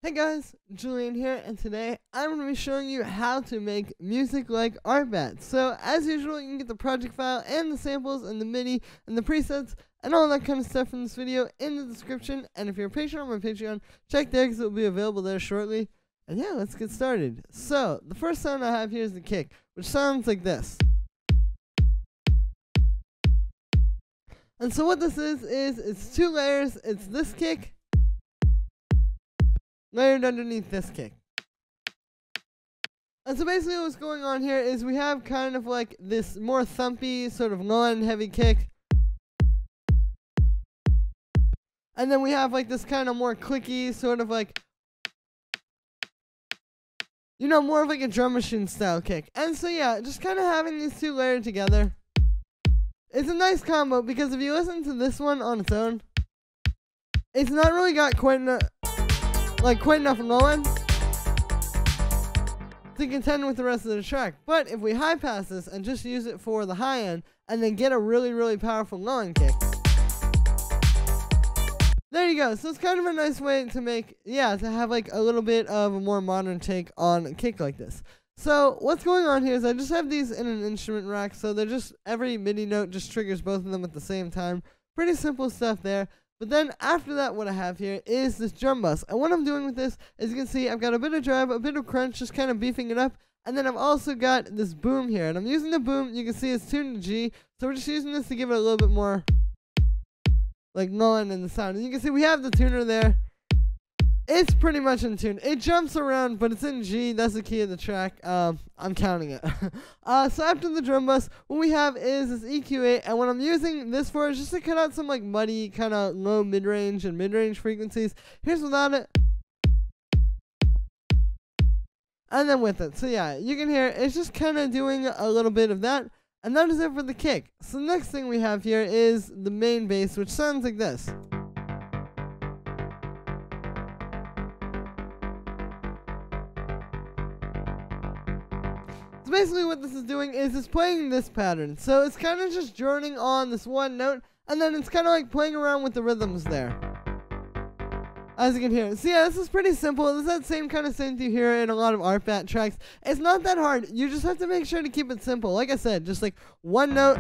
Hey guys, Julian here, and today I'm going to be showing you how to make music like Artbat. So, as usual, you can get the project file and the samples and the MIDI and the presets and all that kind of stuff from this video in the description. And if you're a patron on my Patreon, check there because it will be available there shortly. And yeah, let's get started. So, the first sound I have here is the kick, which sounds like this. And so what this is it's two layers. It's this kick layered underneath this kick. And so basically what's going on here is we have kind of like this more thumpy, sort of low-end heavy kick. And then we have like this kind of more clicky, sort of like, you know, more of like a drum machine style kick. And so yeah, just kind of having these two layered together. It's a nice combo because if you listen to this one on its own, it's not really got quite enough low end to contend with the rest of the track. But if we high pass this and just use it for the high end and then get a really, really powerful low end kick, there you go. So it's kind of a nice way to make, to have like a little bit of a more modern take on a kick like this. So what's going on here is I just have these in an instrument rack, so they're just, every MIDI note just triggers both of them at the same time. Pretty simple stuff there. But then after that, what I have here is this drum bus. And what I'm doing with this, as you can see, I've got a bit of drive, a bit of crunch, just kind of beefing it up. And then I've also got this boom here. And I'm using the boom, you can see it's tuned to G. So we're just using this to give it a little bit more like low end in the sound. And you can see we have the tuner there. It's pretty much in tune. It jumps around, but it's in G. That's the key of the track. I'm counting it. So after the drum bus, what we have is this EQ8, and what I'm using this for is just to cut out some like muddy, kind of low mid-range and mid-range frequencies. Here's without it, and then with it. So yeah, you can hear it's just kind of doing a little bit of that, and that is it for the kick. So the next thing we have here is the main bass, which sounds like this. So basically what this is doing is it's playing this pattern. So it's kind of just droning on this one note, and then it's kind of like playing around with the rhythms there, as you can hear. So yeah, this is pretty simple. This is that same kind of synth you hear in a lot of Artbat tracks. It's not that hard. You just have to make sure to keep it simple. Like I said, just like one note.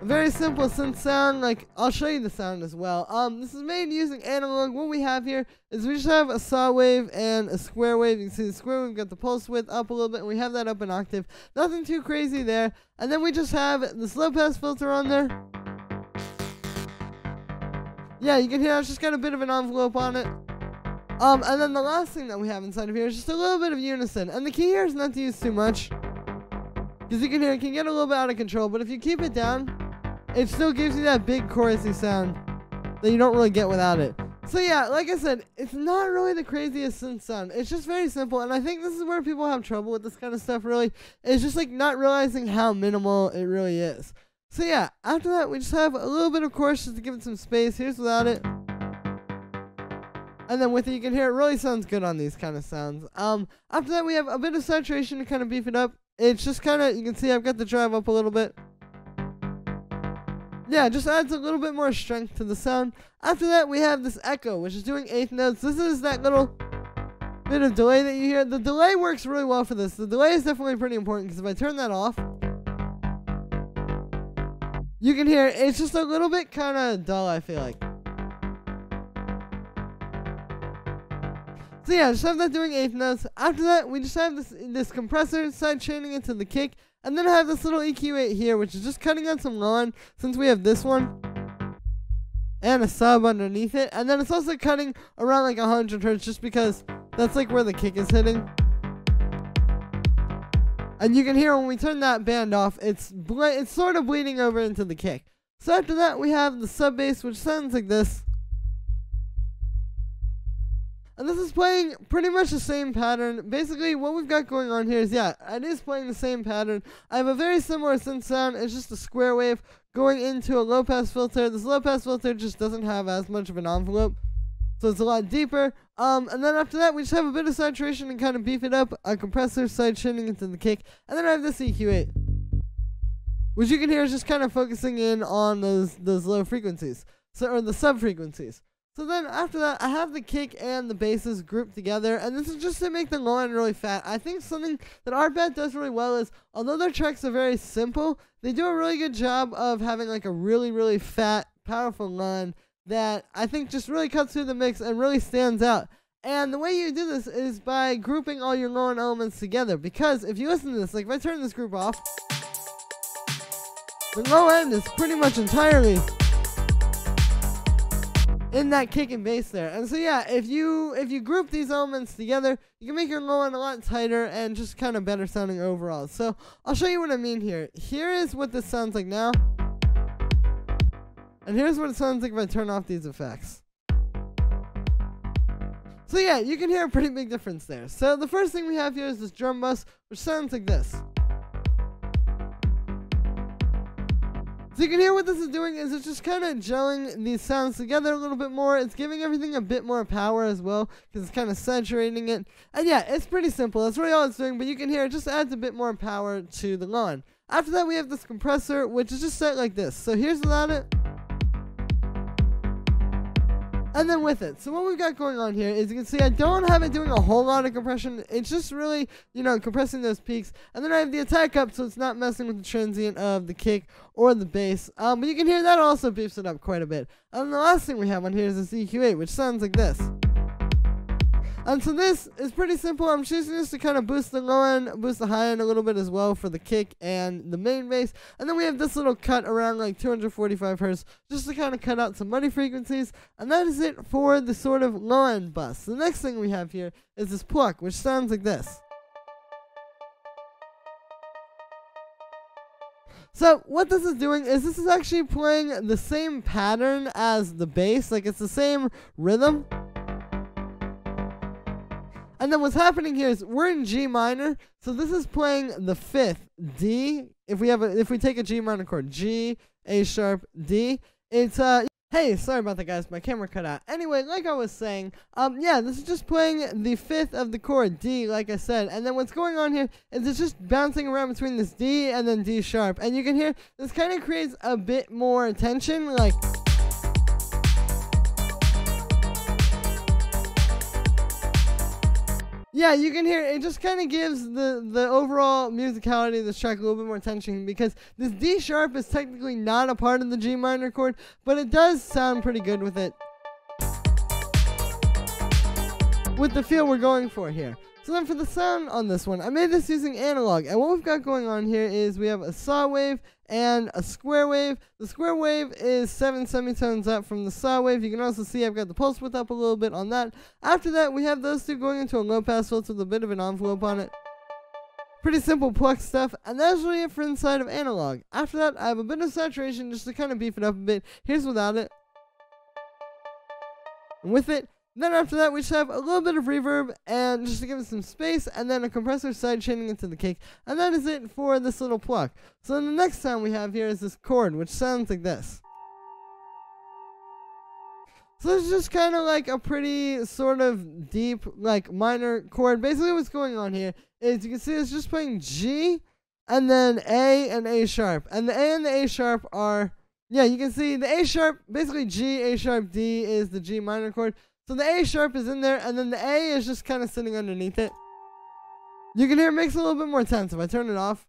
Very simple synth sound. Like, I'll show you the sound as well. This is made using analog. What we have here is we just have a saw wave and a square wave. You can see the square wave, we've got the pulse width up a little bit, and we have that up an octave. Nothing too crazy there. And then we just have this low pass filter on there. Yeah, you can hear it's just got a bit of an envelope on it. And then the last thing that we have inside of here is just a little bit of unison. And the key here is not to use too much, because you can hear it can get a little bit out of control. But if you keep it down, it still gives you that big chorusy sound that you don't really get without it. So yeah, like I said, it's not really the craziest synth sound. It's just very simple, and I think this is where people have trouble with this kind of stuff, really. It's just like not realizing how minimal it really is. So yeah, after that, we just have a little bit of chorus just to give it some space. Here's without it. And then with it, you can hear it really sounds good on these kind of sounds. After that, we have a bit of saturation to kind of beef it up. It's just kind of, you can see I've got the drive up a little bit. Yeah, just adds a little bit more strength to the sound. After that, we have this echo, which is doing eighth notes. This is that little bit of delay that you hear. The delay works really well for this. The delay is definitely pretty important, because if I turn that off, you can hear it's just a little bit kind of dull, I feel like. So yeah, just have that doing eighth notes. After that, we just have this compressor side chaining into the kick. And then I have this little EQ8 here, which is just cutting on some low end, since we have this one and a sub underneath it. And then it's also cutting around like 100 hertz, just because that's like where the kick is hitting. And you can hear when we turn that band off, it's sort of bleeding over into the kick. So after that, we have the sub bass, which sounds like this. And this is playing pretty much the same pattern. Basically, what we've got going on here is, yeah, it is playing the same pattern. I have a very similar synth sound. It's just a square wave going into a low-pass filter. This low-pass filter just doesn't have as much of an envelope, so it's a lot deeper. And then after that, we just have a bit of saturation and kind of beef it up. A compressor side shifting into the kick. And then I have this EQ8, which you can hear is just kind of focusing in on those low frequencies, or the sub frequencies. So then after that, I have the kick and the basses grouped together, and this is just to make the low end really fat. I think something that Artbat does really well is, although their tracks are very simple, they do a really good job of having like a really, really fat, powerful line that I think just really cuts through the mix and really stands out. And the way you do this is by grouping all your low end elements together, because if you listen to this, like if I turn this group off, the low end is pretty much entirely in that kick and bass there. And so yeah, if you group these elements together, you can make your low end a lot tighter and just kind of better sounding overall. So I'll show you what I mean here. Here is what this sounds like now. And here's what it sounds like if I turn off these effects. So yeah, you can hear a pretty big difference there. So the first thing we have here is this drum bus, which sounds like this. So you can hear what this is doing is it's just kind of gelling these sounds together a little bit more. It's giving everything a bit more power as well, because it's kind of saturating it. And yeah, it's pretty simple. That's really all it's doing, but you can hear it just adds a bit more power to the low end. After that, we have this compressor, which is just set like this. So here's without it, and then with it. So what we've got going on here is you can see I don't have it doing a whole lot of compression. It's just really, compressing those peaks. And then I have the attack up, so it's not messing with the transient of the kick or the bass. But you can hear that also beefs it up quite a bit. And the last thing we have on here is this EQ8, which sounds like this. And so this is pretty simple. I'm choosing this to kind of boost the low end, boost the high end a little bit as well for the kick and the main bass. And then we have this little cut around like 245 hertz just to kind of cut out some muddy frequencies. And that is it for the sort of low end bus. The next thing we have here is this pluck, which sounds like this. So what this is doing is this is actually playing the same pattern as the bass. Like it's the same rhythm. And then what's happening here is we're in G minor, so this is playing the 5th D. If we take a G minor chord, G, A sharp, D. It's hey, sorry about that, guys. My camera cut out. Anyway, like I was saying, yeah, this is just playing the 5th of the chord D, like I said. And then what's going on here is it's just bouncing around between this D and then D sharp. And you can hear this kind of creates a bit more tension, like. Yeah, you can hear it just kind of gives the overall musicality of this track a little bit more tension, because this D sharp is technically not a part of the G minor chord, but it does sound pretty good with it, with the feel we're going for here. So then for the sound on this one, I made this using analog, and what we've got going on here is we have a saw wave and a square wave. The square wave is 7 semitones up from the saw wave. You can also see I've got the pulse width up a little bit on that. After that, we have those two going into a low pass filter with a bit of an envelope on it. Pretty simple pluck stuff, and that's really it for inside of analog. After that, I have a bit of saturation just to kind of beef it up a bit. Here's without it. And with it. Then after that, we just have a little bit of reverb, and just to give it some space, and then a compressor side chaining into the kick, and that is it for this little pluck. So then the next sound we have here is this chord, which sounds like this. So this is just kind of like a pretty sort of deep, like minor chord. Basically what's going on here is you can see it's just playing G, and then A and A sharp. And the A and the A sharp are, yeah, you can see the A sharp, basically G, A sharp, D is the G minor chord. So the A sharp is in there, and then the A is just kind of sitting underneath it. You can hear it makes it a little bit more tense if I turn it off.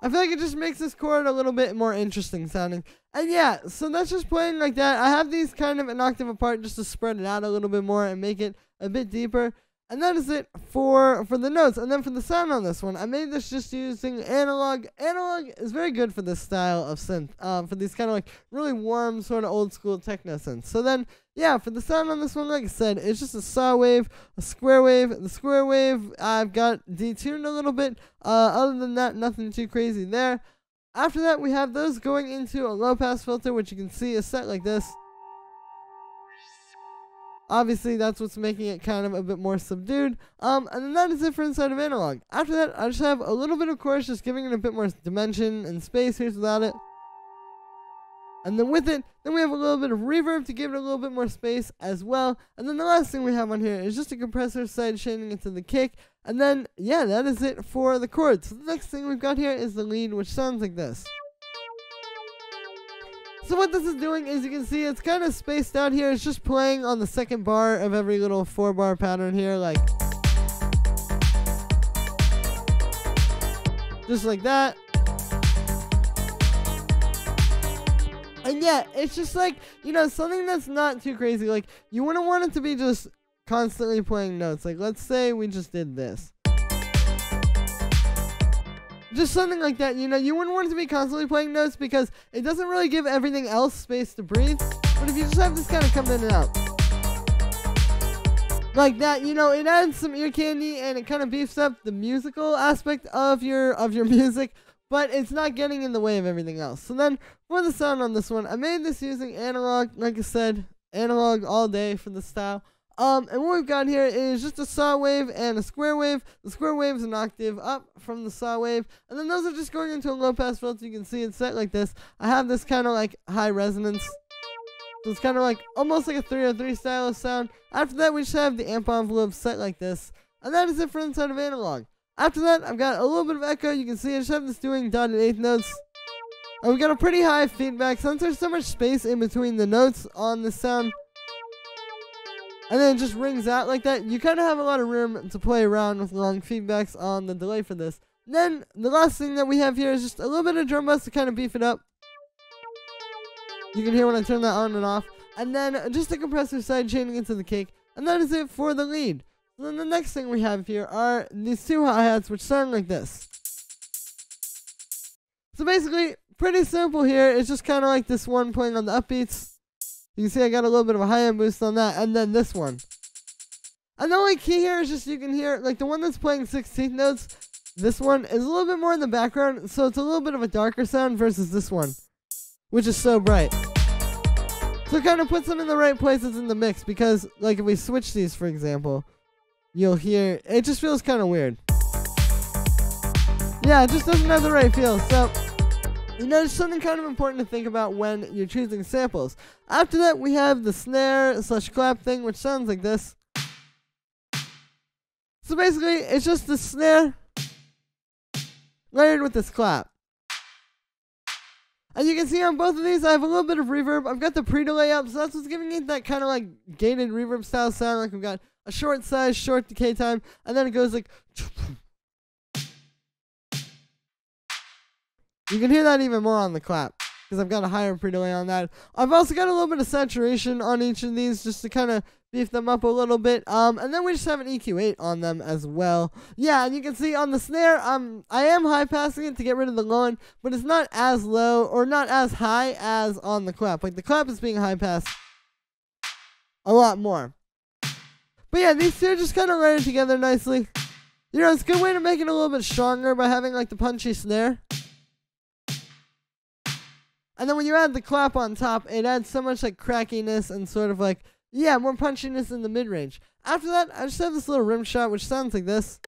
I feel like it just makes this chord a little bit more interesting sounding. And yeah, so that's just playing like that. I have these kind of an octave apart just to spread it out a little bit more and make it a bit deeper. And that is it for the notes. And then for the sound on this one, I made this just using analog. Analog is very good for this style of synth, for these kind of like really warm sort of old school techno synths. So then, yeah, for the sound on this one, like I said, it's just a saw wave, a square wave. The square wave, I've got detuned a little bit. Other than that, nothing too crazy there. After that, we have those going into a low pass filter, which you can see is set like this. Obviously, that's what's making it kind of a bit more subdued. And then that is it for inside of analog. After that, I just have a little bit of chorus, just giving it a bit more dimension and space. Here's without it. And then with it, then we have a little bit of reverb to give it a little bit more space as well. And then the last thing we have on here is just a compressor side chaining into the kick. And then, yeah, that is it for the chords. So the next thing we've got here is the lead, which sounds like this. So what this is doing is, you can see it's kind of spaced out here. It's just playing on the second bar of every little 4-bar pattern here, like just like that. And yeah, it's just like, you know, something that's not too crazy. Like, you wouldn't want it to be just constantly playing notes. Like, let's say we just did this. Just something like that, you know, you wouldn't want it to be constantly playing notes because it doesn't really give everything else space to breathe. But if you just have this kind of come in and out like that, you know, it adds some ear candy and it kind of beefs up the musical aspect of your music, but it's not getting in the way of everything else. So then for the sound on this one, I made this using analog, like I said, analog all day for the style. And what we've got here is just a saw wave and a square wave. The square wave is an octave up from the saw wave, and then those are just going into a low pass filter. You can see it's set like this. I have this kind of like high resonance, so it's kind of like almost like a 303 style of sound. After that, we just have the amp envelope set like this, and that is it for inside of analog. After that, I've got a little bit of echo. You can see I just have this doing dotted eighth notes, and we've got a pretty high feedback since there's so much space in between the notes on the sound. And then it just rings out like that. You kind of have a lot of room to play around with long feedbacks on the delay for this. Then the last thing that we have here is just a little bit of drum bass to kind of beef it up. You can hear when I turn that on and off. And then just a compressor side chaining into the kick. And that is it for the lead. So then the next thing we have here are these two hi-hats which sound like this. So basically, pretty simple here. It's just kind of like this one playing on the upbeats. You can see I got a little bit of a high-end boost on that, and then this one. And the only key here is just you can hear, like the one that's playing 16th notes, this one is a little bit more in the background, so it's a little bit of a darker sound versus this one, which is so bright. So it kind of puts them in the right places in the mix, because like if we switch these, for example, you'll hear, it just feels kind of weird. Yeah, it just doesn't have the right feel, so... You know, there's something kind of important to think about when you're choosing samples. After that, we have the snare / clap thing, which sounds like this. So basically, it's just the snare layered with this clap. And you can see on both of these, I have a little bit of reverb. I've got the pre-delay up, so that's what's giving it that kind of like gated reverb style sound. Like we've got a short size, short decay time, and then it goes like... You can hear that even more on the clap, because I've got a higher pre-delay on that. I've also got a little bit of saturation on each of these, just to kind of beef them up a little bit. And then we just have an EQ8 on them as well. Yeah, and you can see on the snare, I am high passing it to get rid of the low end, but it's not as low, or not as high as on the clap. Like the clap is being high passed a lot more. But yeah, these two are just kind of layered together nicely. You know, it's a good way to make it a little bit stronger by having like the punchy snare. And then when you add the clap on top, it adds so much like crackiness and sort of like, yeah, more punchiness in the mid-range. After that, I just have this little Rimshot, which sounds like this.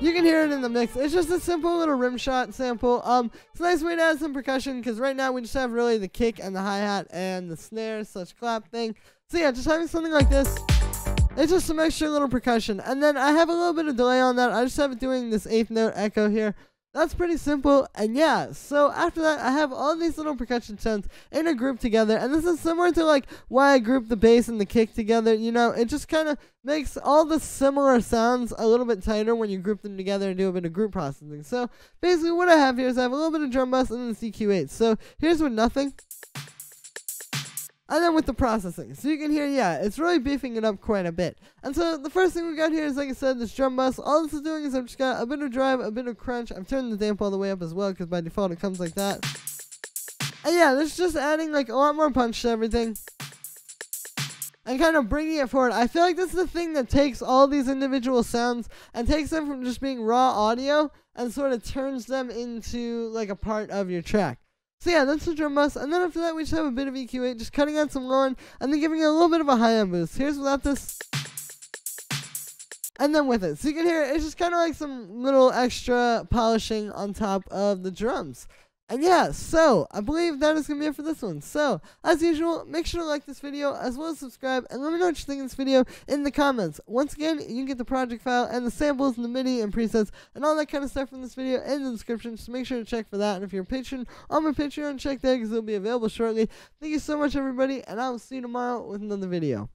You can hear it in the mix. It's just a simple little Rimshot sample. It's a nice way to add some percussion, because right now we just have really the kick and the hi-hat and the snare / clap thing. So yeah, just having something like this. It's just some extra little percussion. And then I have a little bit of delay on that. I just have it doing this 8th note echo here. That's pretty simple, and yeah, so after that, I have all these little percussion sounds in a group together, and this is similar to, like, why I group the bass and the kick together. You know, it just kind of makes all the similar sounds a little bit tighter when you group them together and do a bit of group processing. So, basically, what I have here is I have a little bit of drum bass and then the EQ8. So, here's with nothing. And then with the processing. So you can hear, yeah, it's really beefing it up quite a bit. And so the first thing we got here is, like I said, this drum bus. All this is doing is I've just got a bit of drive, a bit of crunch. I've turned the damp all the way up as well, because by default it comes like that. And yeah, this is just adding like a lot more punch to everything. And kind of bringing it forward. I feel like this is the thing that takes all these individual sounds and takes them from just being raw audio and sort of turns them into like a part of your track. So yeah, that's the drum bus, and then after that we just have a bit of EQ8, just cutting out some low end, and then giving it a little bit of a high end boost. Here's without this, and then with it. So you can hear it's just kind of like some little extra polishing on top of the drums. And yeah, so I believe that is going to be it for this one. So, as usual, make sure to like this video as well as subscribe, and let me know what you think of this video in the comments. Once again, you can get the project file and the samples and the MIDI and presets and all that kind of stuff from this video in the description, so make sure to check for that. And if you're a patron on my Patreon, check there because it'll be available shortly. Thank you so much, everybody, and I will see you tomorrow with another video.